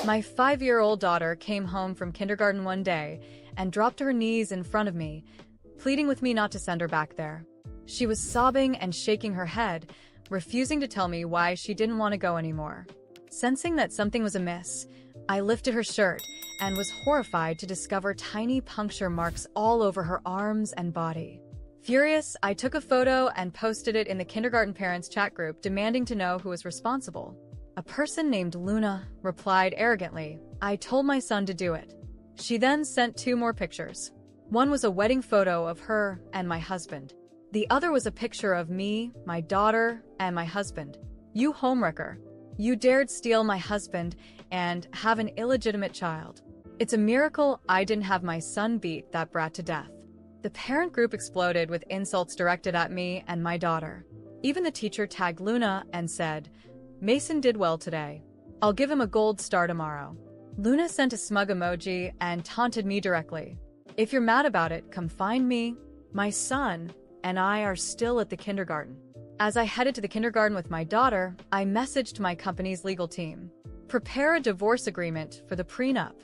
My 5-year-old daughter came home from kindergarten one day and dropped to her knees in front of me, pleading with me not to send her back there. She was sobbing and shaking her head, refusing to tell me why she didn't want to go anymore. Sensing that something was amiss, I lifted her shirt and was horrified to discover tiny puncture marks all over her arms and body. Furious, I took a photo and posted it in the kindergarten parents chat group, demanding to know who was responsible. A person named Luna replied arrogantly, "I told my son to do it." She then sent 2 more pictures. One was a wedding photo of her and my husband. The other was a picture of me, my daughter, and my husband. "You homewrecker. You dared steal my husband and have an illegitimate child. It's a miracle I didn't have my son beat that brat to death." The parent group exploded with insults directed at me and my daughter. Even the teacher tagged Luna and said, "Mason did well today. I'll give him a gold star tomorrow." Luna sent a smug emoji and taunted me directly. "If you're mad about it, come find me. My son and I are still at the kindergarten." As I headed to the kindergarten with my daughter, I messaged my company's legal team. "Prepare a divorce agreement for the prenup.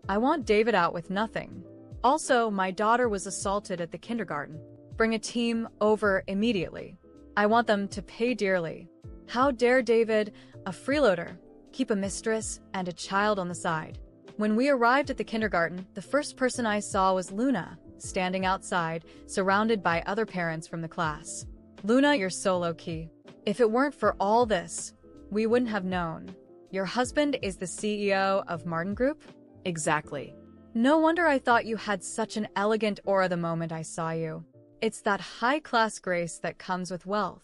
I want David out with nothing. Also, my daughter was assaulted at the kindergarten. Bring a team over immediately. I want them to pay dearly. How dare David, a freeloader, keep a mistress and a child on the side?" When we arrived at the kindergarten, the first person I saw was Luna, standing outside, surrounded by other parents from the class. "Luna, you're so low-key. If it weren't for all this, we wouldn't have known. Your husband is the CEO of Martin Group?" "Exactly. No wonder I thought you had such an elegant aura the moment I saw you. It's that high-class grace that comes with wealth.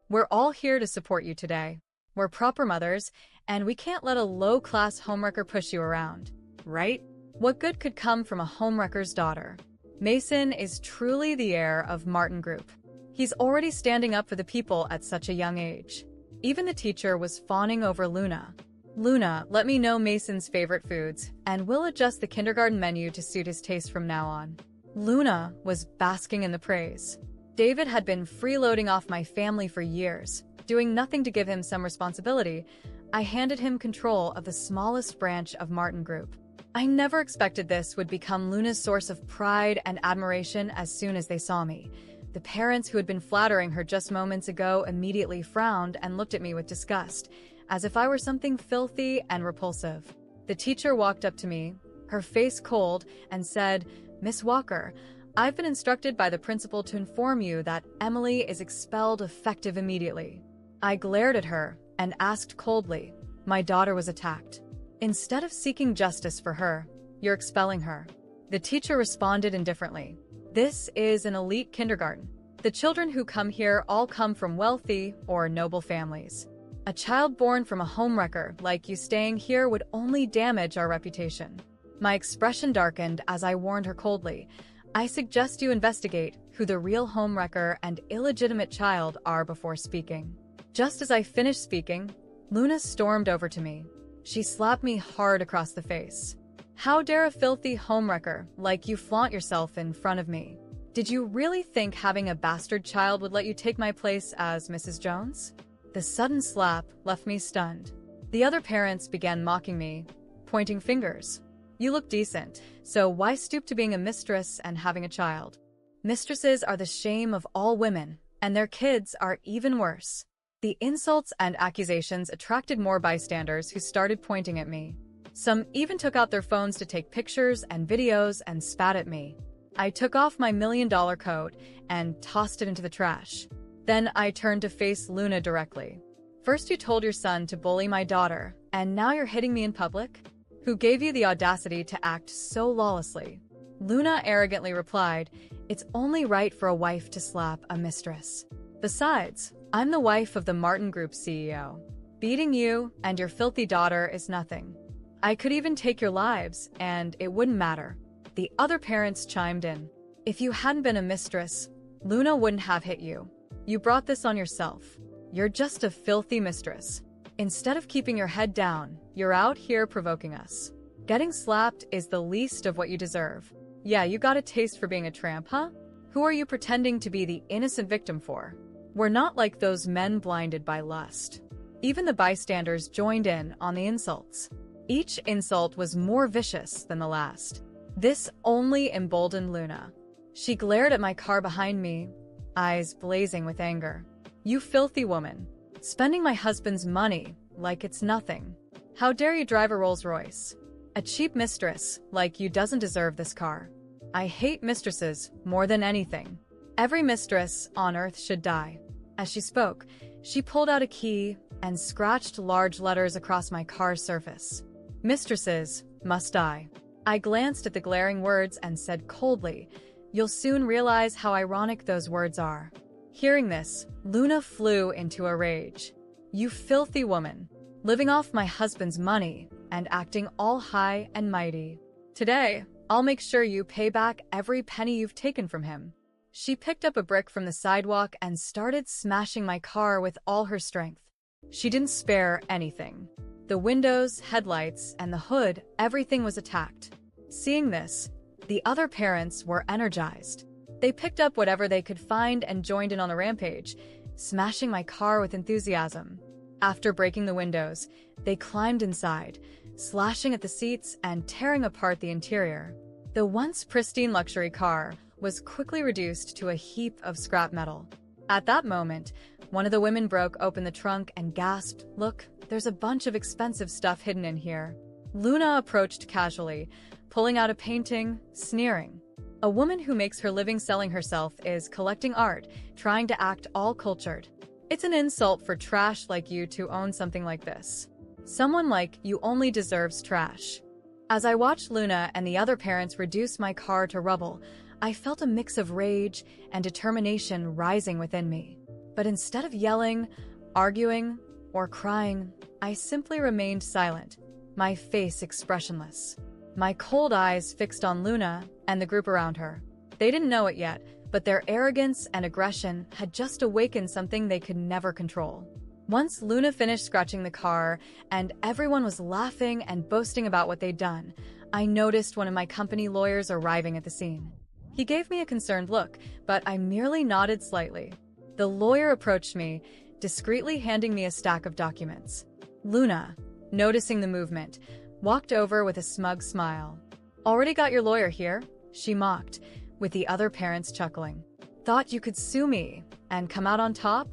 We're all here to support you today. We're proper mothers, and we can't let a low-class homewrecker push you around. Right? What good could come from a homewrecker's daughter? Mason is truly the heir of Martin Group. He's already standing up for the people at such a young age." Even the teacher was fawning over Luna. "Luna, let me know Mason's favorite foods, and we'll adjust the kindergarten menu to suit his taste from now on." Luna was basking in the praise. David had been freeloading off my family for years, doing nothing to give him some responsibility. I handed him control of the smallest branch of Martin Group. I never expected this would become Luna's source of pride and admiration as soon as they saw me. The parents who had been flattering her just moments ago immediately frowned and looked at me with disgust, as if I were something filthy and repulsive. The teacher walked up to me, her face cold, and said, "Miss Walker, I've been instructed by the principal to inform you that Emily is expelled effective immediately." I glared at her and asked coldly, "My daughter was attacked. Instead of seeking justice for her, you're expelling her." The teacher responded indifferently, "This is an elite kindergarten. The children who come here all come from wealthy or noble families. A child born from a homewrecker like you staying here would only damage our reputation." My expression darkened as I warned her coldly, "I suggest you investigate who the real homewrecker and illegitimate child are before speaking." Just as I finished speaking, Luna stormed over to me. She slapped me hard across the face. "How dare a filthy homewrecker like you flaunt yourself in front of me? Did you really think having a bastard child would let you take my place as Mrs. Jones?" The sudden slap left me stunned. The other parents began mocking me, pointing fingers. "You look decent, so why stoop to being a mistress and having a child? Mistresses are the shame of all women, and their kids are even worse." The insults and accusations attracted more bystanders who started pointing at me. Some even took out their phones to take pictures and videos and spat at me. I took off my $1 million coat and tossed it into the trash. Then I turned to face Luna directly. "First you told your son to bully my daughter, and now you're hitting me in public? Who gave you the audacity to act so lawlessly?" Luna arrogantly replied, "It's only right for a wife to slap a mistress. Besides, I'm the wife of the Martin Group CEO. Beating you and your filthy daughter is nothing. I could even take your lives, and it wouldn't matter." The other parents chimed in. "If you hadn't been a mistress, Luna wouldn't have hit you. You brought this on yourself. You're just a filthy mistress. Instead of keeping your head down, you're out here provoking us. Getting slapped is the least of what you deserve. Yeah, you got a taste for being a tramp, huh? Who are you pretending to be the innocent victim for? We're not like those men blinded by lust." Even the bystanders joined in on the insults. Each insult was more vicious than the last. This only emboldened Luna. She glared at my car behind me, eyes blazing with anger. "You filthy woman. Spending my husband's money like it's nothing. How dare you drive a Rolls-Royce? A cheap mistress like you doesn't deserve this car. I hate mistresses more than anything. Every mistress on earth should die." As she spoke, she pulled out a key and scratched large letters across my car's surface. "Mistresses must die." I glanced at the glaring words and said coldly, "You'll soon realize how ironic those words are." Hearing this, Luna flew into a rage. "You filthy woman, living off my husband's money and acting all high and mighty. Today, I'll make sure you pay back every penny you've taken from him." She picked up a brick from the sidewalk and started smashing my car with all her strength. She didn't spare anything. The windows, headlights, and the hood, everything was attacked. Seeing this, the other parents were energized. They picked up whatever they could find and joined in on the rampage, smashing my car with enthusiasm. After breaking the windows, they climbed inside, slashing at the seats and tearing apart the interior. The once pristine luxury car was quickly reduced to a heap of scrap metal. At that moment, one of the women broke open the trunk and gasped, "Look, there's a bunch of expensive stuff hidden in here." Luna approached casually, pulling out a painting, sneering. "A woman who makes her living selling herself is collecting art, trying to act all cultured. It's an insult for trash like you to own something like this. Someone like you only deserves trash." As I watched Luna and the other parents reduce my car to rubble, I felt a mix of rage and determination rising within me. But instead of yelling, arguing, or crying, I simply remained silent, my face expressionless. My cold eyes fixed on Luna and the group around her. They didn't know it yet, but their arrogance and aggression had just awakened something they could never control. Once Luna finished scratching the car and everyone was laughing and boasting about what they'd done, I noticed one of my company lawyers arriving at the scene. He gave me a concerned look, but I merely nodded slightly. The lawyer approached me, discreetly handing me a stack of documents. Luna, noticing the movement, walked over with a smug smile. "Already got your lawyer here?" she mocked, with the other parents chuckling. "Thought you could sue me and come out on top?"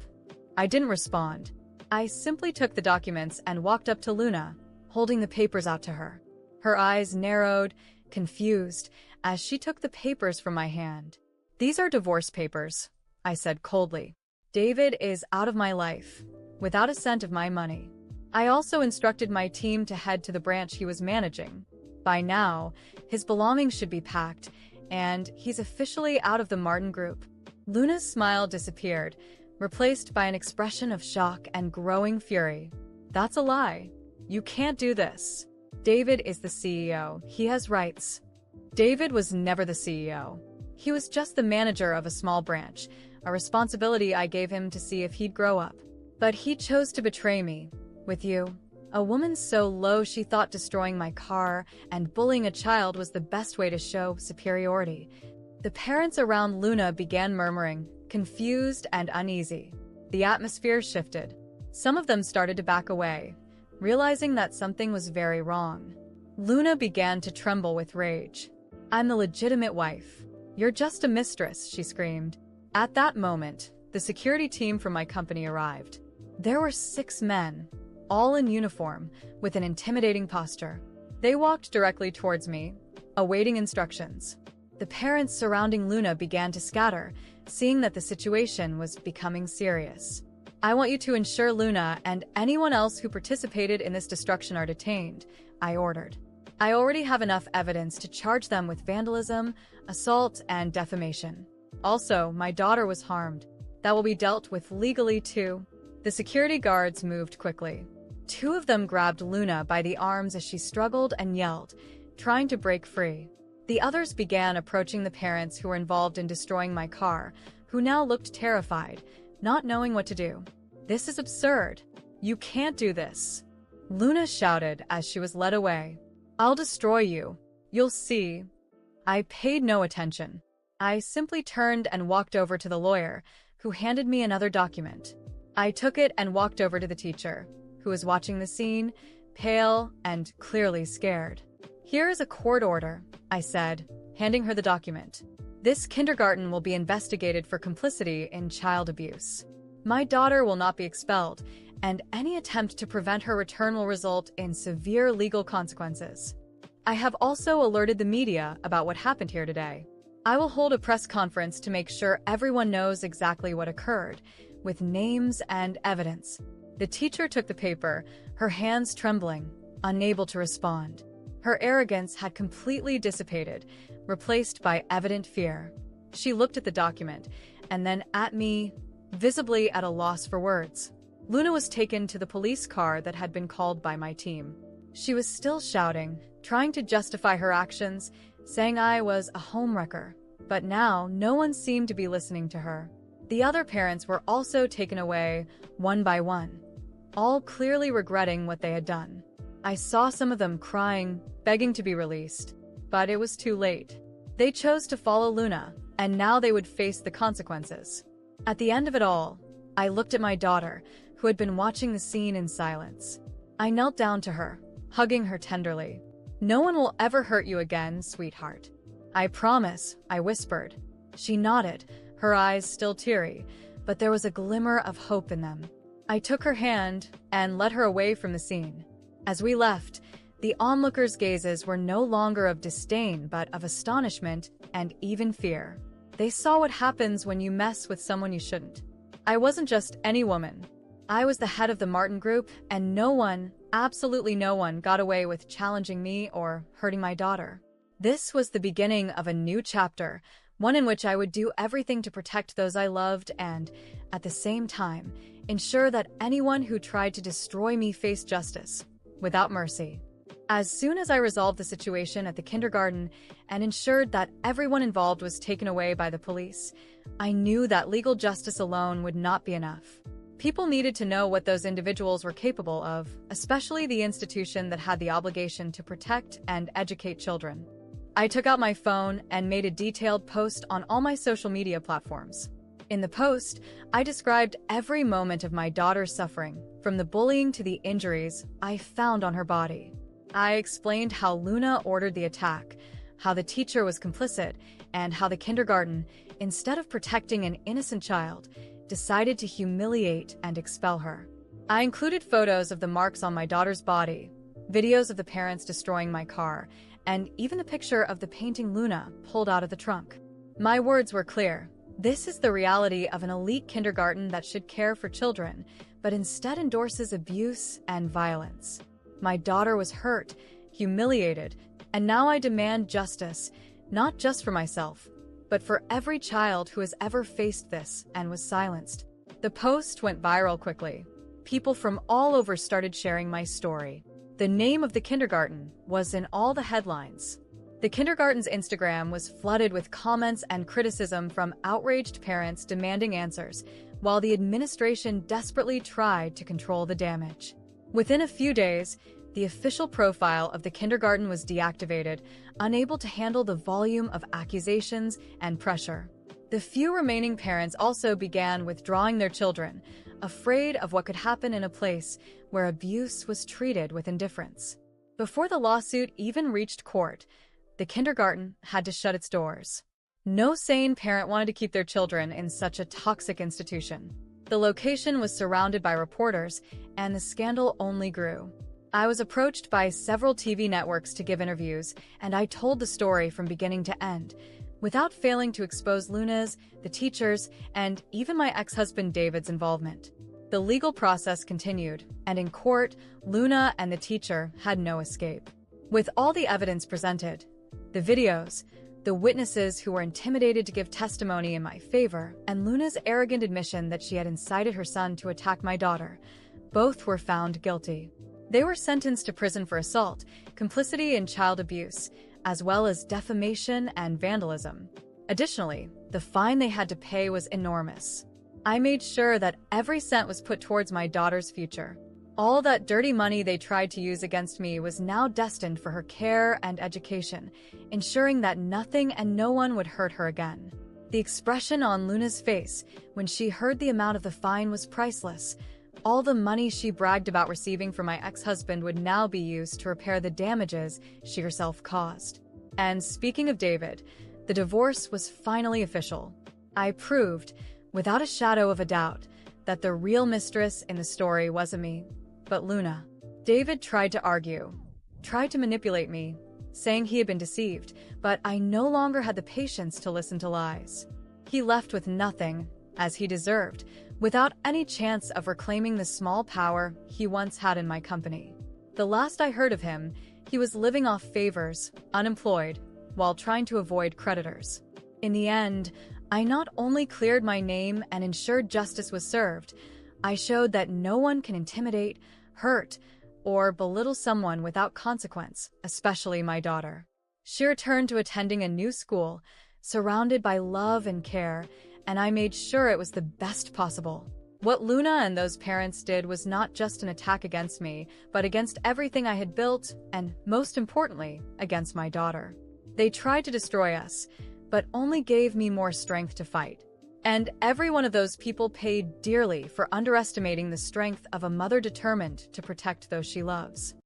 I didn't respond. I simply took the documents and walked up to Luna, holding the papers out to her. Her eyes narrowed, confused, as she took the papers from my hand. "These are divorce papers," I said coldly. "David is out of my life, without a cent of my money. I also instructed my team to head to the branch he was managing. By now, his belongings should be packed, and he's officially out of the Martin Group." Luna's smile disappeared, replaced by an expression of shock and growing fury. "That's a lie. You can't do this. David is the CEO. He has rights." David was never the CEO. He was just the manager of a small branch, a responsibility I gave him to see if he'd grow up. But he chose to betray me. With you, a woman so low she thought destroying my car and bullying a child was the best way to show superiority. The parents around Luna began murmuring, confused and uneasy. The atmosphere shifted. Some of them started to back away, realizing that something was very wrong. Luna began to tremble with rage. "I'm the legitimate wife. You're just a mistress," she screamed. At that moment, the security team from my company arrived. There were 6 men, all in uniform, with an intimidating posture. They walked directly towards me, awaiting instructions. The parents surrounding Luna began to scatter, seeing that the situation was becoming serious. "I want you to ensure Luna and anyone else who participated in this destruction are detained," I ordered. "I already have enough evidence to charge them with vandalism, assault, and defamation. Also, my daughter was harmed. That will be dealt with legally too." The security guards moved quickly. 2 of them grabbed Luna by the arms as she struggled and yelled, trying to break free. The others began approaching the parents who were involved in destroying my car, who now looked terrified, not knowing what to do. "This is absurd. You can't do this," Luna shouted as she was led away. "I'll destroy you. You'll see." I paid no attention. I simply turned and walked over to the lawyer, who handed me another document. I took it and walked over to the teacher, who was watching the scene, pale and clearly scared. "Here is a court order," I said, handing her the document. "This kindergarten will be investigated for complicity in child abuse. My daughter will not be expelled, and any attempt to prevent her return will result in severe legal consequences. I have also alerted the media about what happened here today. I will hold a press conference to make sure everyone knows exactly what occurred, with names and evidence." The teacher took the paper, her hands trembling, unable to respond. Her arrogance had completely dissipated, replaced by evident fear. She looked at the document, and then at me, visibly at a loss for words. Luna was taken to the police car that had been called by my team. She was still shouting, trying to justify her actions, saying I was a homewrecker. But now, no one seemed to be listening to her. The other parents were also taken away, one by one, all clearly regretting what they had done. I saw some of them crying, begging to be released. But it was too late. They chose to follow Luna, and now they would face the consequences. At the end of it all, I looked at my daughter, who had been watching the scene in silence. I knelt down to her, hugging her tenderly. "No one will ever hurt you again, sweetheart. I promise," I whispered. She nodded, her eyes still teary, but there was a glimmer of hope in them. I took her hand and led her away from the scene. As we left, the onlookers' gazes were no longer of disdain but of astonishment and even fear. They saw what happens when you mess with someone you shouldn't. I wasn't just any woman. I was the head of the Martin Group, and no one, absolutely no one, got away with challenging me or hurting my daughter. This was the beginning of a new chapter, one in which I would do everything to protect those I loved and, at the same time, ensure that anyone who tried to destroy me faced justice, without mercy. As soon as I resolved the situation at the kindergarten and ensured that everyone involved was taken away by the police, I knew that legal justice alone would not be enough. People needed to know what those individuals were capable of, especially the institution that had the obligation to protect and educate children. I took out my phone and made a detailed post on all my social media platforms. In the post, I described every moment of my daughter's suffering, from the bullying to the injuries I found on her body. I explained how Luna ordered the attack, how the teacher was complicit, and how the kindergarten, instead of protecting an innocent child, decided to humiliate and expel her. I included photos of the marks on my daughter's body, videos of the parents destroying my car, and even a picture of the painting Luna pulled out of the trunk. My words were clear. This is the reality of an elite kindergarten that should care for children, but instead endorses abuse and violence. My daughter was hurt, humiliated, and now I demand justice, not just for myself, but for every child who has ever faced this and was silenced. The post went viral quickly. People from all over started sharing my story. The name of the kindergarten was in all the headlines. The kindergarten's Instagram was flooded with comments and criticism from outraged parents demanding answers, while the administration desperately tried to control the damage. Within a few days, the official profile of the kindergarten was deactivated, unable to handle the volume of accusations and pressure. The few remaining parents also began withdrawing their children, afraid of what could happen in a place where abuse was treated with indifference. Before the lawsuit even reached court, the kindergarten had to shut its doors. No sane parent wanted to keep their children in such a toxic institution. The location was surrounded by reporters, and the scandal only grew. I was approached by several TV networks to give interviews, and I told the story from beginning to end, without failing to expose Luna's, the teachers, and even my ex-husband David's involvement. The legal process continued, and in court, Luna and the teacher had no escape. With all the evidence presented, the videos, the witnesses who were intimidated to give testimony in my favor, and Luna's arrogant admission that she had incited her son to attack my daughter, both were found guilty. They were sentenced to prison for assault, complicity in child abuse, as well as defamation and vandalism. Additionally, the fine they had to pay was enormous. I made sure that every cent was put towards my daughter's future. All that dirty money they tried to use against me was now destined for her care and education, ensuring that nothing and no one would hurt her again. The expression on Luna's face when she heard the amount of the fine was priceless. All the money she bragged about receiving from my ex-husband would now be used to repair the damages she herself caused. And speaking of David, the divorce was finally official. I proved, without a shadow of a doubt, that the real mistress in the story wasn't me, but Luna. David tried to argue, tried to manipulate me, saying he had been deceived, but I no longer had the patience to listen to lies. He left with nothing, as he deserved, without any chance of reclaiming the small power he once had in my company. The last I heard of him, he was living off favors, unemployed, while trying to avoid creditors. In the end, I not only cleared my name and ensured justice was served, I showed that no one can intimidate, hurt, or belittle someone without consequence, especially my daughter. She returned to attending a new school, surrounded by love and care, and I made sure it was the best possible. What Luna and those parents did was not just an attack against me, but against everything I had built, and most importantly, against my daughter. They tried to destroy us, but only gave me more strength to fight. And every one of those people paid dearly for underestimating the strength of a mother determined to protect those she loves.